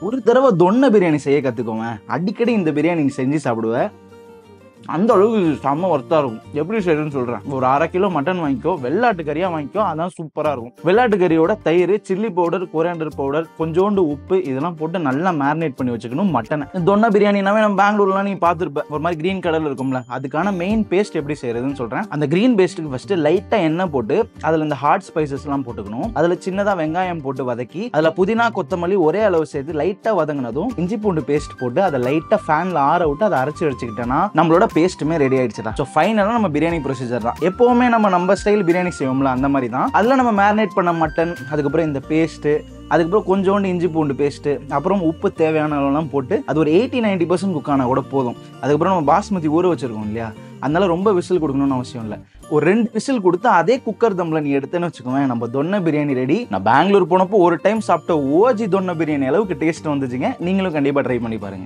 ஒரு தடவை தொன்ன பிரியாணி செய்ய கத்துக்கோங்க. அடிக்கடி இந்த பிரியாணி நீ செஞ்சு சாப்பிடுவ. அந்த அளவுக்கு இது செம்ம ஒர்த்தா இருக்கும். எப்படி செய்யறதுன்னு சொல்றேன். ஒரு 1/2 கிலோ மட்டன் வாங்கிக்கோ, வெள்ளாட்டு கறியா வாங்கிக்கோ, அதான் சூப்பரா இருக்கும். வெள்ளாட்டு கறியோட தயிர், சில்லி பவுடர், கொரியாண்டர் பவுடர், கொஞ்சோண்டு உப்பு இதெல்லாம் போட்டு நல்லா மேரினேட் பண்ணி வச்சுக்கணும் மட்டனை. தொன்ன பிரியாணினாவே நம்ம பெங்களூர்லாம் நீ பார்த்துருப்ப. ஒரு மாதிரி கிரீன் கலர்ல இருக்கும்ல, அதுக்கான மெயின் பேஸ்ட் எப்படி செய்யறதுன்னு சொல்றேன். அந்த கிரீன் பேஸ்ட்டுக்கு ஃபர்ஸ்ட் லைட்டா எண்ணெய் போட்டு அதுல இந்த ஹாட் ஸ்பைசஸ் எல்லாம் போட்டுக்கணும். அதுல சின்னதா வெங்காயம் போட்டு வதக்கி அதுல புதினா கொத்தமல்லி ஒரே அளவு சேர்த்து லைட்டா வதங்கினதும் இஞ்சி பூண்டு பேஸ்ட் போட்டு அதை லைட்டா ஃபேன்ல ஆற விட்டு அதை அரைச்சு வச்சுக்கிட்டேன்னா நம்மளோட பேஸ்ட்டுமே ரெடி ஆயிடுச்சுடா. ஸோ ஃபைனலாக நம்ம பிரியாணி ப்ரொசீஜர் தான். எப்போவுமே நம்ம ஸ்டைல் பிரியாணி செய்வோம்ல அந்த மாதிரி தான். அதில் நம்ம மேரினேட் பண்ண மட்டன், அதுக்கப்புறம் இந்த பேஸ்ட்டு, அதுக்கப்புறம் கொஞ்சோண்டு இஞ்சி பூண்டு பேஸ்ட்டு, அப்புறம் உப்பு தேவையான அளவுலாம் போட்டு அது ஒரு 80-90% குக் ஆனால் கூட போதும். அதுக்கப்புறம் நம்ம பாஸ்மதி ஊற வச்சிருக்கோம் இல்லையா, அதனால ரொம்ப விசில் கொடுக்கணும்னு அவசியம் இல்லை. ஒரு 2 விசில் கொடுத்து அதே குக்கர் தம்ல நீ எடுத்தேன்னு வச்சுக்கோவேன், நம்ம தொன்ன பிரியாணி ரெடி. நான் பெங்களூர் போனப்போ ஒரு டைம் சாப்பிட்ட ஓஜி தொன்ன பிரியாணி அளவுக்கு டேஸ்ட் வந்துச்சுங்க. நீங்களும் கண்டிப்பாக ட்ரை பண்ணி பாருங்க.